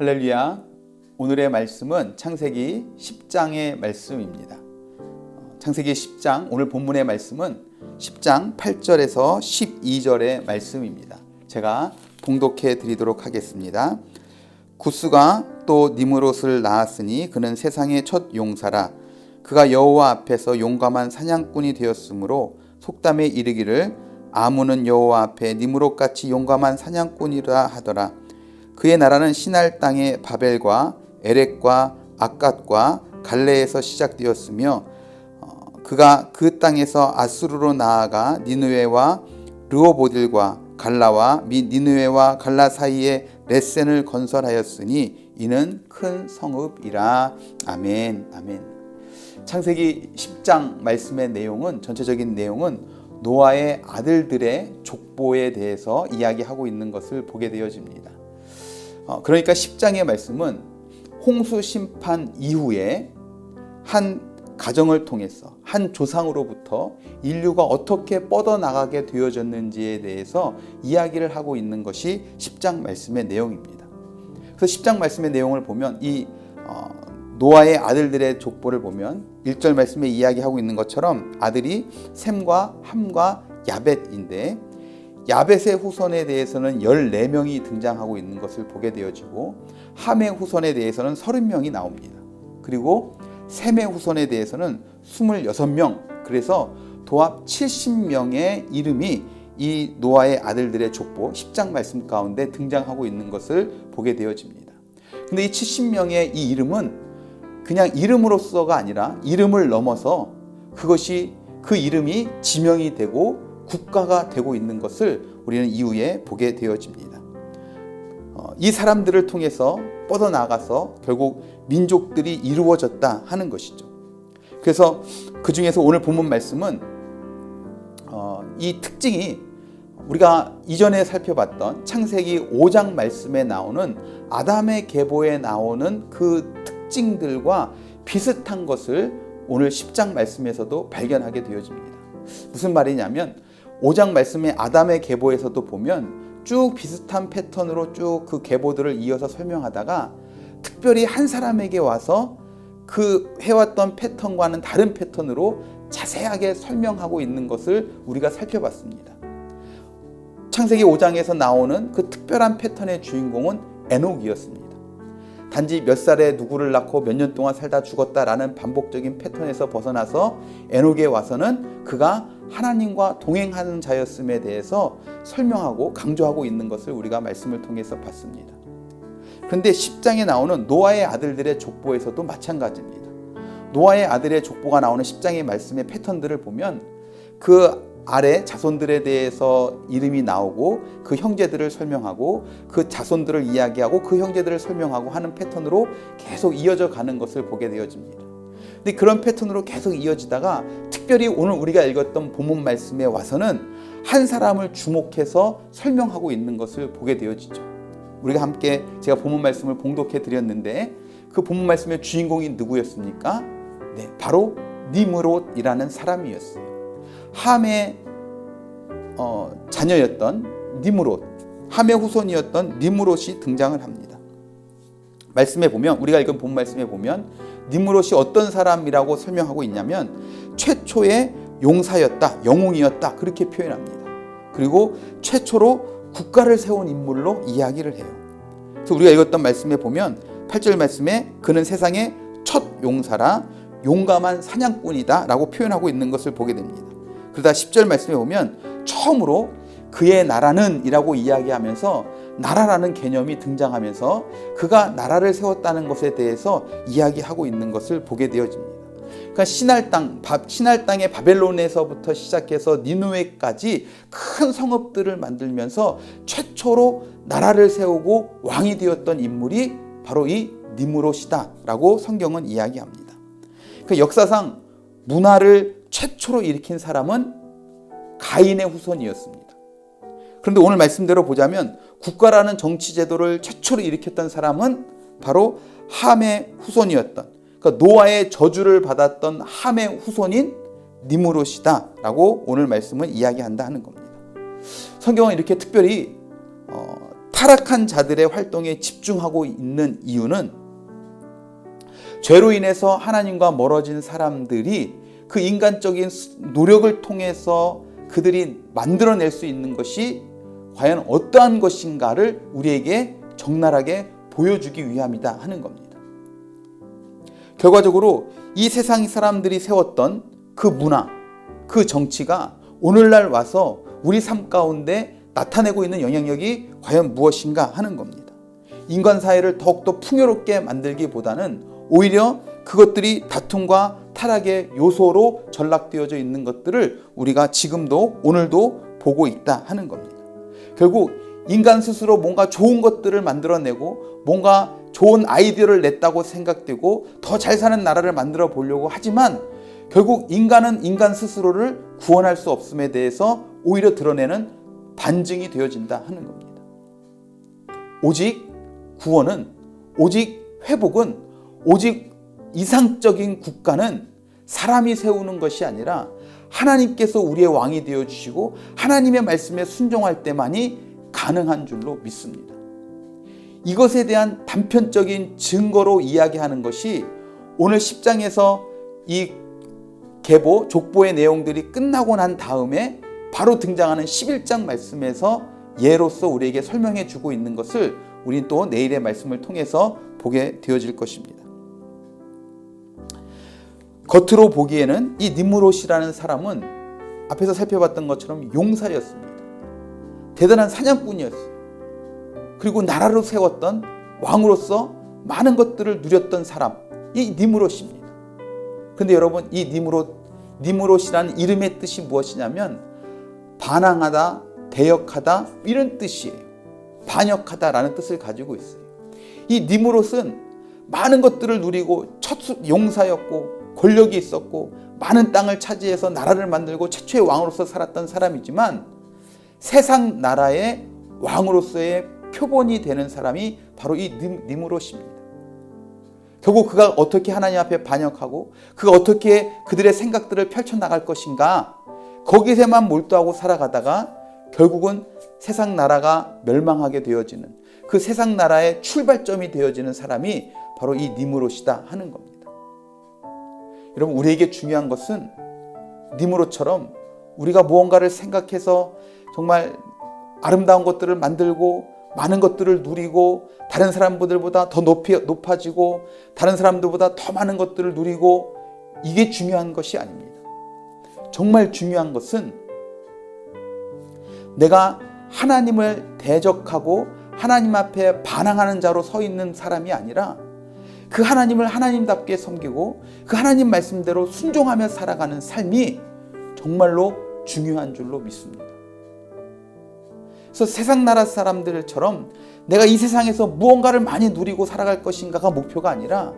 할렐루야. 오늘의 말씀은 창세기 10장의 말씀입니다. 창세기 10장, 오늘 본문의 말씀은 10장 8절에서 12절의 말씀입니다. 제가 봉독해 드리도록 하겠습니다. 구스가 또 니므롯을 낳았으니 그는 세상의 첫 용사라. 그가 여호와 앞에서 용감한 사냥꾼이 되었으므로 속담에 이르기를 아문은 여호와 앞에 니므롯같이 용감한 사냥꾼이라 하더라. 그의 나라는 시날 땅의 바벨과 에렉과 아갓과 갈레에서 시작되었으며 그가 그 땅에서 아수르로 나아가 니느웨와 르호보딜과 갈라와 및 니느웨와 갈라 사이에 레센을 건설하였으니 이는 큰 성읍이라. 아멘. 아멘. 창세기 10장 말씀의 내용은, 전체적인 내용은 노아의 아들들의 족보에 대해서 이야기하고 있는 것을 보게 되어집니다. 그러니까 10장의 말씀은 홍수 심판 이후에 한 가정을 통해서 한 조상으로부터 인류가 어떻게 뻗어나가게 되어졌는지에 대해서 이야기를 하고 있는 것이 10장 말씀의 내용입니다. 그래서 10장 말씀의 내용을 보면 이 노아의 아들들의 족보를 보면 1절 말씀에 이야기하고 있는 것처럼 아들이 셈과 함과 야벳인데, 야벳의 후손에 대해서는 14명이 등장하고 있는 것을 보게 되어지고, 함의 후손에 대해서는 30명이 나옵니다. 그리고 셈의 후손에 대해서는 26명, 그래서 도합 70명의 이름이 이 노아의 아들들의 족보 10장 말씀 가운데 등장하고 있는 것을 보게 되어집니다. 근데 이 70명의 이 이름은 그냥 이름으로서가 아니라 이름을 넘어서 그것이 그 이름이 지명이 되고 국가가 되고 있는 것을 우리는 이후에 보게 되어집니다. 이 사람들을 통해서 뻗어나가서 결국 민족들이 이루어졌다 하는 것이죠. 그래서 그 중에서 오늘 본문 말씀은 이 특징이 우리가 이전에 살펴봤던 창세기 5장 말씀에 나오는 아담의 계보에 나오는 그 특징들과 비슷한 것을 오늘 10장 말씀에서도 발견하게 되어집니다. 무슨 말이냐면 5장 말씀의 아담의 계보에서도 보면 쭉 비슷한 패턴으로 쭉 그 계보들을 이어서 설명하다가 특별히 한 사람에게 와서 그 해왔던 패턴과는 다른 패턴으로 자세하게 설명하고 있는 것을 우리가 살펴봤습니다. 창세기 5장에서 나오는 그 특별한 패턴의 주인공은 에녹이었습니다. 단지 몇 살에 누구를 낳고 몇 년 동안 살다 죽었다라는 반복적인 패턴에서 벗어나서 에녹에 와서는 그가 하나님과 동행하는 자였음에 대해서 설명하고 강조하고 있는 것을 우리가 말씀을 통해서 봤습니다. 그런데 10장에 나오는 노아의 아들들의 족보에서도 마찬가지입니다. 노아의 아들의 족보가 나오는 10장의 말씀의 패턴들을 보면 그 아래 자손들에 대해서 이름이 나오고 그 형제들을 설명하고 그 자손들을 이야기하고 그 형제들을 설명하고 하는 패턴으로 계속 이어져 가는 것을 보게 되어집니다. 근데 그런 패턴으로 계속 이어지다가 특별히 오늘 우리가 읽었던 본문 말씀에 와서는 한 사람을 주목해서 설명하고 있는 것을 보게 되어지죠. 우리가 함께 제가 본문 말씀을 봉독해 드렸는데 그 본문 말씀의 주인공이 누구였습니까? 네, 바로 니므롯이라는 사람이었어요. 함의 자녀였던 니므롯, 함의 후손이었던 니므롯이 등장을 합니다. 말씀에 보면, 우리가 읽은 본 말씀에 보면 니므롯이 어떤 사람이라고 설명하고 있냐면 최초의 용사였다, 영웅이었다, 그렇게 표현합니다. 그리고 최초로 국가를 세운 인물로 이야기를 해요. 그래서 우리가 읽었던 말씀에 보면 8절 말씀에 그는 세상의 첫 용사라, 용감한 사냥꾼이다 라고 표현하고 있는 것을 보게 됩니다. 그러다 10절 말씀에 보면 처음으로 그의 나라는 이라고 이야기하면서 나라라는 개념이 등장하면서 그가 나라를 세웠다는 것에 대해서 이야기하고 있는 것을 보게 되어집니다. 그러니까 시날 땅의 바벨론에서부터 시작해서 니느웨까지 큰 성읍들을 만들면서 최초로 나라를 세우고 왕이 되었던 인물이 바로 이 니므롯이다 라고 성경은 이야기합니다. 그러니까 역사상 문화를 최초로 일으킨 사람은 가인의 후손이었습니다. 그런데 오늘 말씀대로 보자면 국가라는 정치 제도를 최초로 일으켰던 사람은 바로 함의 후손이었던, 그러니까 노아의 저주를 받았던 함의 후손인 니므롯이다 라고 오늘 말씀은 이야기한다 하는 겁니다. 성경은 이렇게 특별히 타락한 자들의 활동에 집중하고 있는 이유는 죄로 인해서 하나님과 멀어진 사람들이 그 인간적인 노력을 통해서 그들이 만들어낼 수 있는 것이 과연 어떠한 것인가를 우리에게 적나라하게 보여주기 위함이다 하는 겁니다. 결과적으로 이 세상 사람들이 세웠던 그 문화, 그 정치가 오늘날 와서 우리 삶 가운데 나타내고 있는 영향력이 과연 무엇인가 하는 겁니다. 인간 사회를 더욱더 풍요롭게 만들기보다는 오히려 그것들이 다툼과 타락의 요소로 전락되어져 있는 것들을 우리가 지금도 오늘도 보고 있다 하는 겁니다. 결국 인간 스스로 뭔가 좋은 것들을 만들어내고 뭔가 좋은 아이디어를 냈다고 생각되고 더 잘 사는 나라를 만들어 보려고 하지만 결국 인간은 인간 스스로를 구원할 수 없음에 대해서 오히려 드러내는 반증이 되어진다 하는 겁니다. 오직 구원은, 오직 회복은, 오직 이상적인 국가는 사람이 세우는 것이 아니라 하나님께서 우리의 왕이 되어주시고 하나님의 말씀에 순종할 때만이 가능한 줄로 믿습니다. 이것에 대한 단편적인 증거로 이야기하는 것이 오늘 10장에서 이 계보, 족보의 내용들이 끝나고 난 다음에 바로 등장하는 11장 말씀에서 예로서 우리에게 설명해 주고 있는 것을 우린 또 내일의 말씀을 통해서 보게 되어질 것입니다. 겉으로 보기에는 이 니므롯이라는 사람은 앞에서 살펴봤던 것처럼 용사였습니다. 대단한 사냥꾼이었어요. 그리고 나라로 세웠던 왕으로서 많은 것들을 누렸던 사람, 이 니므롯입니다. 그런데 여러분, 이 니므롯이라는 이름의 뜻이 무엇이냐면 반항하다, 대역하다 이런 뜻이에요. 반역하다라는 뜻을 가지고 있어요. 이 니므롯은 많은 것들을 누리고 첫 용사였고 권력이 있었고 많은 땅을 차지해서 나라를 만들고 최초의 왕으로서 살았던 사람이지만 세상 나라의 왕으로서의 표본이 되는 사람이 바로 이 니므롯입니다. 결국 그가 어떻게 하나님 앞에 반역하고 그가 어떻게 그들의 생각들을 펼쳐나갈 것인가, 거기에만 몰두하고 살아가다가 결국은 세상 나라가 멸망하게 되어지는, 그 세상 나라의 출발점이 되어지는 사람이 바로 이 니므롯이다 하는 겁니다. 여러분, 우리에게 중요한 것은 니므롯처럼 우리가 무언가를 생각해서 정말 아름다운 것들을 만들고 많은 것들을 누리고 다른 사람들보다 더 높아지고 다른 사람들보다 더 많은 것들을 누리고, 이게 중요한 것이 아닙니다. 정말 중요한 것은 내가 하나님을 대적하고 하나님 앞에 반항하는 자로 서 있는 사람이 아니라 그 하나님을 하나님답게 섬기고 그 하나님 말씀대로 순종하며 살아가는 삶이 정말로 중요한 줄로 믿습니다. 그래서 세상 나라 사람들처럼 내가 이 세상에서 무언가를 많이 누리고 살아갈 것인가가 목표가 아니라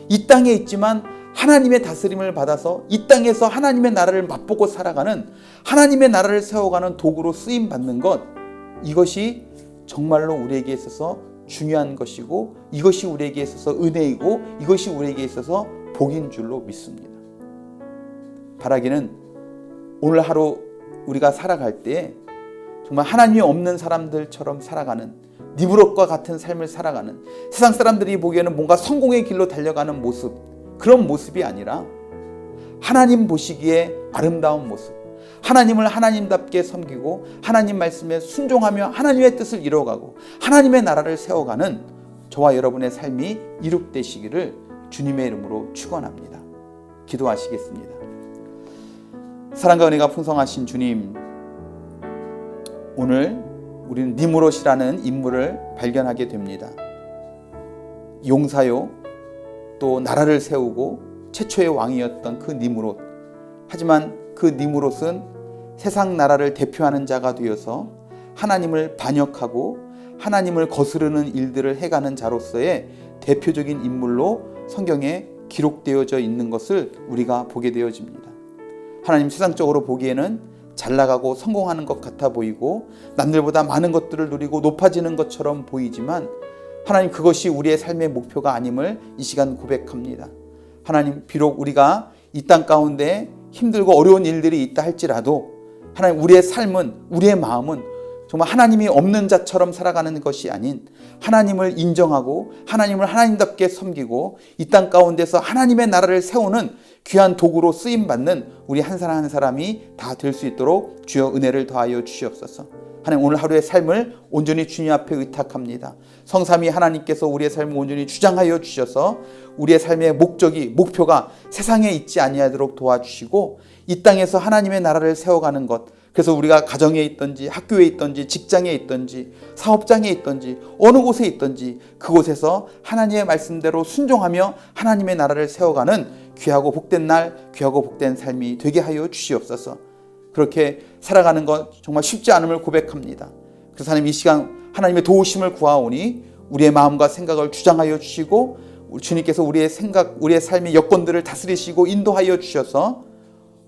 이 땅에 있지만 하나님의 다스림을 받아서 이 땅에서 하나님의 나라를 맛보고 살아가는, 하나님의 나라를 세워가는 도구로 쓰임받는 것, 이것이 정말로 우리에게 있어서 중요한 것이고 이것이 우리에게 있어서 은혜이고 이것이 우리에게 있어서 복인 줄로 믿습니다. 바라기는 오늘 하루 우리가 살아갈 때 정말 하나님이 없는 사람들처럼 살아가는, 니므롯과 같은 삶을 살아가는, 세상 사람들이 보기에는 뭔가 성공의 길로 달려가는 모습, 그런 모습이 아니라 하나님 보시기에 아름다운 모습, 하나님을 하나님답게 섬기고 하나님 말씀에 순종하며 하나님의 뜻을 이뤄가고 하나님의 나라를 세워가는 저와 여러분의 삶이 이룩되시기를 주님의 이름으로 축원합니다. 기도하시겠습니다. 사랑과 은혜가 풍성하신 주님, 오늘 우리는 니므롯이라는 인물을 발견하게 됩니다. 용사요, 또 나라를 세우고 최초의 왕이었던 그 니므롯. 하지만 그 니므롯은 세상 나라를 대표하는 자가 되어서 하나님을 반역하고 하나님을 거스르는 일들을 해가는 자로서의 대표적인 인물로 성경에 기록되어져 있는 것을 우리가 보게 되어집니다. 하나님, 세상적으로 보기에는 잘 나가고 성공하는 것 같아 보이고 남들보다 많은 것들을 누리고 높아지는 것처럼 보이지만 하나님, 그것이 우리의 삶의 목표가 아님을 이 시간 고백합니다. 하나님, 비록 우리가 이 땅 가운데 힘들고 어려운 일들이 있다 할지라도 하나님, 우리의 삶은, 우리의 마음은 정말 하나님이 없는 자처럼 살아가는 것이 아닌 하나님을 인정하고 하나님을 하나님답게 섬기고 이 땅 가운데서 하나님의 나라를 세우는 귀한 도구로 쓰임받는 우리 한 사람 한 사람이 다 될 수 있도록 주여 은혜를 더하여 주시옵소서. 하나님, 오늘 하루의 삶을 온전히 주님 앞에 의탁합니다. 성삼위 하나님께서 우리의 삶을 온전히 주장하여 주셔서 우리의 삶의 목표가 세상에 있지 아니하도록 도와주시고 이 땅에서 하나님의 나라를 세워가는 것, 그래서 우리가 가정에 있든지 학교에 있든지 직장에 있든지 사업장에 있든지 어느 곳에 있든지 그곳에서 하나님의 말씀대로 순종하며 하나님의 나라를 세워가는 귀하고 복된 날, 귀하고 복된 삶이 되게 하여 주시옵소서. 그렇게 살아가는 것 정말 쉽지 않음을 고백합니다. 그래서 하나님, 이 시간 하나님의 도우심을 구하오니 우리의 마음과 생각을 주장하여 주시고 주님께서 우리의 생각, 우리의 삶의 여건들을 다스리시고 인도하여 주셔서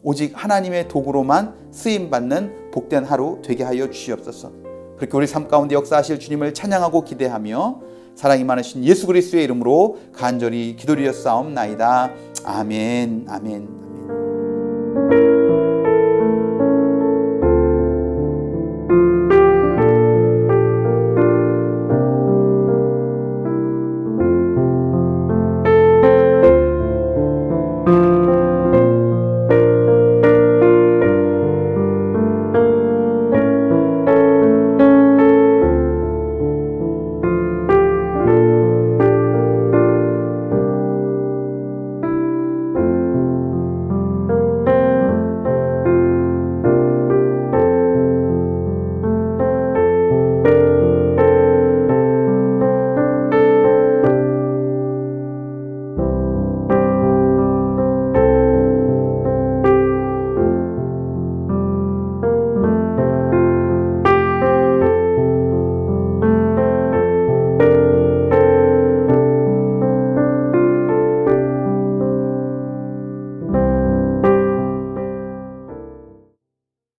오직 하나님의 도구로만 쓰임받는 복된 하루 되게 하여 주시옵소서. 그렇게 우리 삶 가운데 역사하실 주님을 찬양하고 기대하며 사랑이 많으신 예수 그리스도의 이름으로 간절히 기도드렸사옵나이다. 아멘, 아멘.